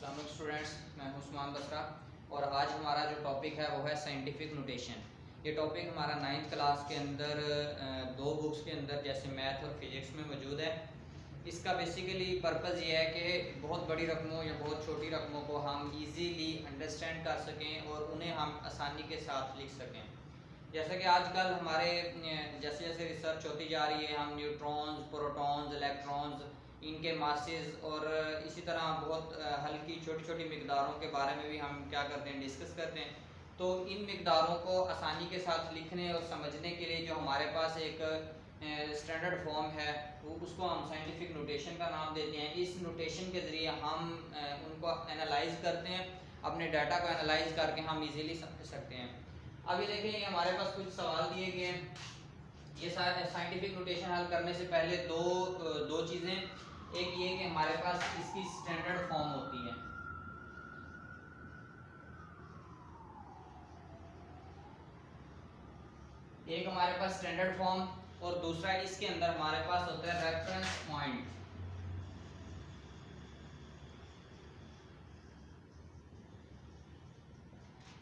अस्सलाम वालेकुम स्टूडेंट्स, मैं हूं उस्मान बसरा और आज हमारा जो टॉपिक है वो है साइंटिफिक नोटेशन। ये टॉपिक हमारा 9th क्लास के अंदर दो बुक्स के अंदर जैसे मैथ और फिजिक्स में मौजूद है। इसका बेसिकली पर्पज़ ये है कि बहुत बड़ी रकमों या बहुत छोटी रकमों को हम इजीली अंडरस्टैंड कर सकें और उन्हें हम आसानी के साथ लिख सकें। जैसा कि आजकल हमारे जैसे जैसे रिसर्च होती जा रही है, हम न्यूट्रॉन्स, प्रोटॉन्स, इलेक्ट्रॉन्स, इनके मासेस और इसी तरह बहुत हल्की छोटी छोटी मिकदारों के बारे में भी हम क्या करते हैं, डिस्कस करते हैं। तो इन मिकदारों को आसानी के साथ लिखने और समझने के लिए जो हमारे पास एक स्टैंडर्ड फॉर्म है वो उसको हम साइंटिफिक नोटेशन का नाम देते हैं। इस नोटेशन के ज़रिए हम उनको एनालाइज करते हैं, अपने डाटा को एनालाइज करके हम इजीली समझ सकते हैं। अब ये देखें, हमारे पास कुछ सवाल दिए गए हैं। ये साइंटिफिक नोटेशन हल करने से पहले दो चीज़ें, एक ये कि हमारे पास इसकी स्टैंडर्ड फॉर्म होती है। एक हमारे पास स्टैंडर्ड फॉर्म और दूसरा इसके अंदर हमारे पास होता है रेफरेंस पॉइंट।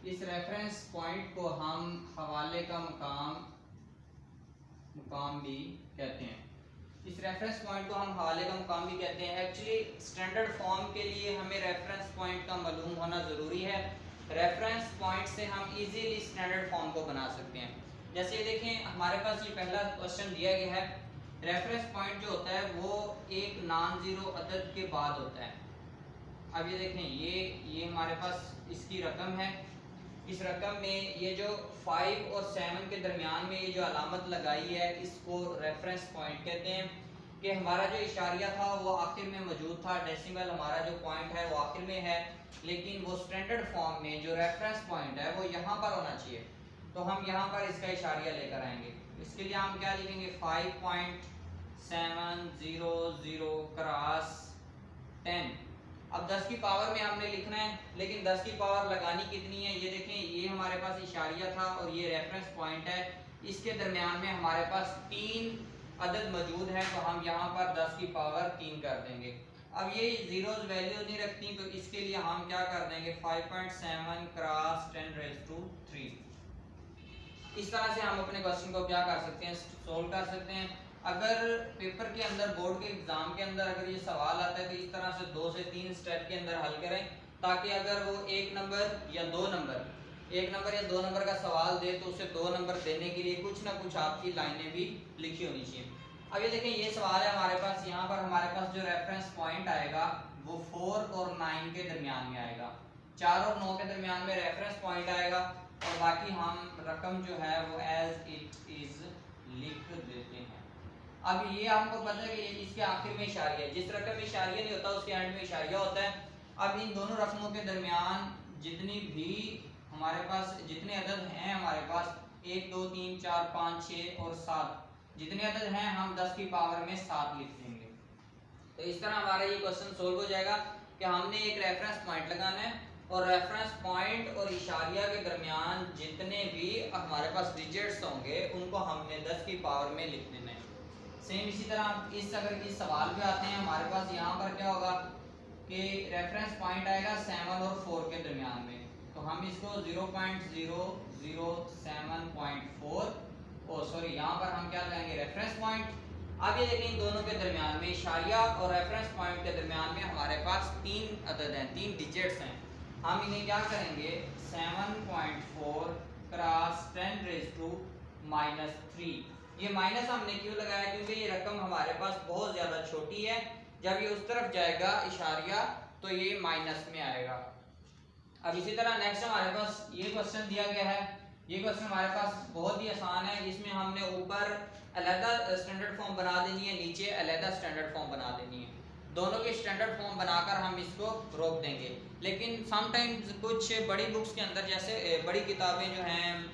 इस रेफरेंस पॉइंट को हम हवाले का मुकाम भी कहते हैं। इस रेफरेंस पॉइंट को हम हवाले का मुकाम भी कहते हैं। एक्चुअली स्टैंडर्ड फॉर्म के लिए हमें रेफरेंस पॉइंट का मालूम होना ज़रूरी है। रेफरेंस पॉइंट से हम इजीली स्टैंडर्ड फॉर्म को बना सकते हैं। जैसे ये देखें, हमारे पास ये पहला क्वेश्चन दिया गया है। रेफरेंस पॉइंट जो होता है वो एक नॉन ज़ीरो अदद के बाद होता है। अब ये देखें, ये हमारे पास इसकी रकम है। इस रकम में ये जो 5 और 7 के दरमियान में ये जो अलामत लगाई है इसको रेफरेंस पॉइंट कहते हैं। कि हमारा जो इशारिया था वो आखिर में मौजूद था, डेसिमल हमारा जो पॉइंट है वो आखिर में है, लेकिन वो स्टैंडर्ड फॉर्म में जो रेफरेंस पॉइंट है वो यहाँ पर होना चाहिए। तो हम यहाँ पर इसका इशारिया लेकर आएंगे। इसके लिए हम क्या लिखेंगे, 5.700 क्रॉस 10। अब 10 की पावर में हमने लिखना है, लेकिन 10 की पावर लगानी कितनी है। ये देखें, ये हमारे पास इशारिया था और ये रेफरेंस पॉइंट है। इसके दरमियान में हमारे पास 3 अदद मौजूद है, तो हम यहाँ पर 10 की पावर 3 कर देंगे। अब ये जीरोज वैल्यू नहीं रखती, तो इसके लिए हम क्या कर देंगे, 5.7 क्रॉस 10⁻3। इस तरह से हम अपने क्वेश्चन को क्या कर सकते हैं, सोल्व कर सकते हैं। अगर पेपर के अंदर, बोर्ड के एग्जाम के अंदर अगर ये सवाल आता है तो इस तरह से 2 से 3 स्टेप के अंदर हल करें, ताकि अगर वो 1 नंबर या 2 नंबर का सवाल दे तो उसे 2 नंबर देने के लिए कुछ ना कुछ आपकी लाइनें भी लिखी होनी चाहिए। अब ये देखें, ये सवाल है हमारे पास। यहाँ पर हमारे पास जो रेफरेंस पॉइंट आएगा वो 4 और 9 के दरमियान में आएगा। 4 और 9 के दरमियान में रेफरेंस पॉइंट आएगा और बाकी हम रकम जो है वो एज इट इज लिख देते हैं। अब ये आपको पता है कि इसके आखिर में इशारिया है। जिस रकम में इशारिया नहीं होता उसके एंड में इशारिया होता है। अब इन दोनों रकमों के दरमियान जितनी भी हमारे पास जितने अदद हैं, हमारे पास 1 2 3 4 5 6 और 7 जितने अदद हैं हम 10 की पावर में 7 लिख देंगे। तो इस तरह हमारा ये क्वेश्चन सोल्व हो जाएगा कि हमने एक रेफरेंस पॉइंट लगाना है और रेफरेंस पॉइंट और इशारिया के दरमियान जितने भी हमारे पास डिजिट्स होंगे उनको हमने 10 की पावर में लिख देना है। सेम इसी तरह अगर इस सवाल पे आते हैं, हमारे पास यहाँ पर क्या होगा कि रेफरेंस पॉइंट आएगा 7 और 4 के दरमियान में, तो हम इसको 0.0074 यहाँ पर हम क्या लगाएंगे, रेफरेंस पॉइंट। अब ये देखें, इन दोनों के दरमियान में इशारिया और रेफरेंस पॉइंट के दरमियान में हमारे पास 3 अदद हैं, 3 डिजिट्स हैं। हम इन्हें क्या करेंगे, 7.4 क्रॉस 10⁻³ ये माइनस हमने क्यों लगाया, क्योंकि ये रकम हमारे पास बहुत ज़्यादा छोटी है। जब ये उस तरफ जाएगा इशारिया तो ये माइनस में आएगा। अब इसी तरह नेक्स्ट हमारे पास ये क्वेश्चन दिया गया है। ये क्वेश्चन हमारे पास बहुत ही आसान है। इसमें हमने ऊपर अलग स्टैंडर्ड फॉर्म बना देनी है, नीचे अलग स्टैंडर्ड फॉर्म बना देनी है। दोनों के स्टैंडर्ड फॉर्म बनाकर हम इसको रोक देंगे। लेकिन समटाइम्स कुछ बड़ी बुक्स के अंदर, जैसे बड़ी किताबें जो हैं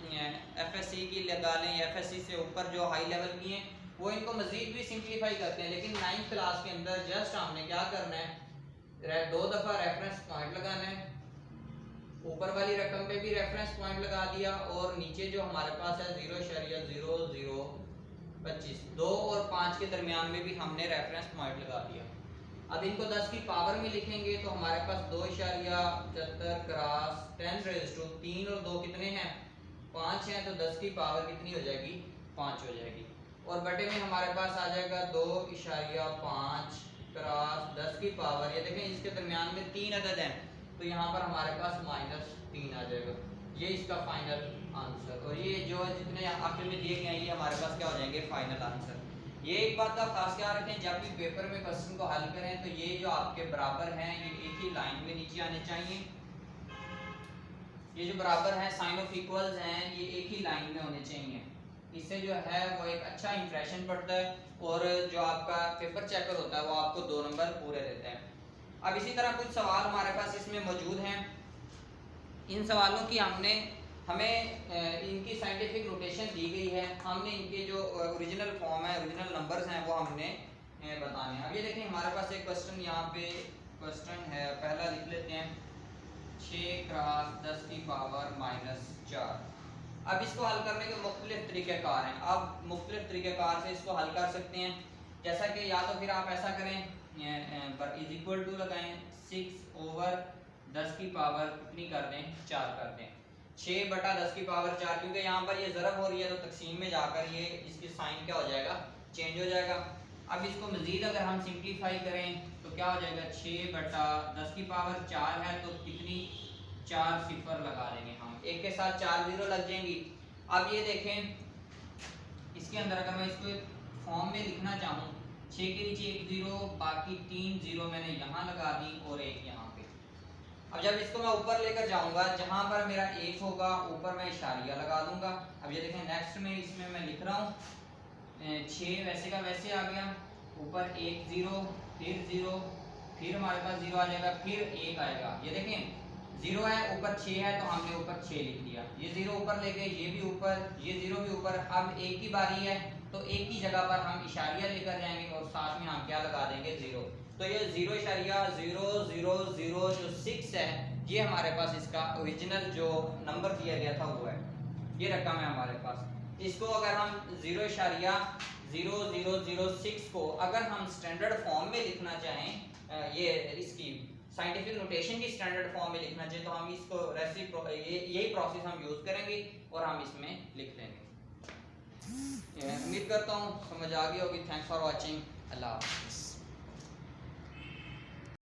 FSC की लगा लें या FSC से ऊपर जो हाई लेवल की हैं, वो इनको मज़ीद भी सिंप्लीफाई करते हैं। लेकिन 9th क्लास के अंदर जस्ट हमने क्या करना है, 2 दफ़ा रेफरेंस पॉइंट लगाना है। ऊपर वाली रकम पे भी रेफरेंस पॉइंट लगा दिया और नीचे जो हमारे पास है 0.0025, 2 और 5 के दरमियान में भी हमने रेफरेंस पॉइंट लगा दिया। अब इनको 10 की पावर में लिखेंगे तो हमारे पास 2.75 क्रॉस 10 रेज़ टू 3 और 2 कितने हैं 5 हैं, तो 10 की पावर कितनी हो जाएगी 5 हो जाएगी। और बटे में हमारे पास आ जाएगा 2.5 क्रॉस 10 की पावर, ये देखें इसके दरमियान में 3 अदद हैं तो यहाँ पर हमारे पास -3 आ जाएगा। ये इसका फाइनल आंसर, और ये जो जितने आखिर में दिए गए हैं ये हमारे पास क्या हो जाएंगे फाइनल आंसर। ये एक बात का खास ख्याल रखें, जब भी पेपर में क्वेश्चन को हल करें तो ये जो आपके बराबर हैं ये एक ही लाइन में नीचे आने चाहिए। ये जो बराबर हैं साइन ऑफ इक्वल्स हैं ये एक ही लाइन में होने चाहिए, इससे जो है वो एक अच्छा इंप्रेशन पड़ता है और जो आपका पेपर चेकर होता है वो आपको 2 नंबर पूरे देता है। अब इसी तरह कुछ सवाल हमारे पास इसमें मौजूद हैं। इन सवालों की हमें इनकी साइंटिफिक नोटेशन दी गई है, हमने इनके जो ओरिजिनल फॉर्म है ओरिजिनल नंबर्स हैं वो हमने बताने हैं। अब ये देखें हमारे पास एक क्वेश्चन यहाँ पे क्वेश्चन है, पहला लिख लेते हैं 6 क्रॉस 10 की पावर -4। अब इसको हल करने के मुख्तलिफ तरीक़ेकार हैं। अब मुख्तलिफ तरीक़ेकार से इसको हल कर सकते हैं, जैसा कि या तो फिर आप ऐसा करें इज इक्वल टू लगाएं 6/10 की पावर कितनी कर दें 4 कर दें, 6/10 की पावर 4, क्योंकि यहाँ पर ये ज़रब हो रही है तो तकसीम में जाकर ये इसकी साइन क्या हो जाएगा चेंज हो जाएगा। अब इसको मज़ीद अगर हम सिंप्लीफाई करें तो क्या हो जाएगा 6/10 की पावर 4 है तो कितनी 4 सिफर लगा देंगे हम, एक के साथ 4 जीरो लग जाएंगी। अब ये देखें इसके अंदर अगर मैं इसको फॉर्म में लिखना चाहूँ 6 के नीचे 1 जीरो बाकी 3 जीरो मैंने यहाँ लगा दी और एक यहाँ पे। अब जब इसको मैं ऊपर लेकर जाऊंगा जहाँ पर मेरा 1 होगा ऊपर मैं इशारिया लगा दूंगा। अब ये देखें नेक्स्ट में इसमें मैं लिख रहा हूँ 6 वैसे का वैसे आ गया, ऊपर 1 जीरो फिर जीरो फिर हमारे पास जीरो आ जाएगा फिर 1 आएगा। ये देखें 0 है ऊपर 6 है तो हमने ऊपर 6 लिख दिया, ये 0 ऊपर ले गए ये भी ऊपर ये 0 भी ऊपर। अब 1 की बारी है तो 1 की जगह पर हम इशारिया लेकर जाएंगे और साथ में हम क्या लगा देंगे 0, तो ये 0.000 जो 6 है ये हमारे पास इसका ओरिजिनल जो नंबर दिया गया था वो है, ये रकम है हमारे पास। इसको अगर हम 0.0006 को अगर हम स्टैंडर्ड फॉर्म में लिखना चाहें, ये इसकी साइंटिफिक नोटेशन की स्टैंडर्ड फॉर्म में लिखना चाहिए तो हम इसको यही प्रोसेस हम यूज़ करेंगे और हम इसमें लिख देंगे। उम्मीद करता हूँ समझ आ गई होगी। थैंक्स फॉर वॉचिंग, अल्लाह हाफ़िज़।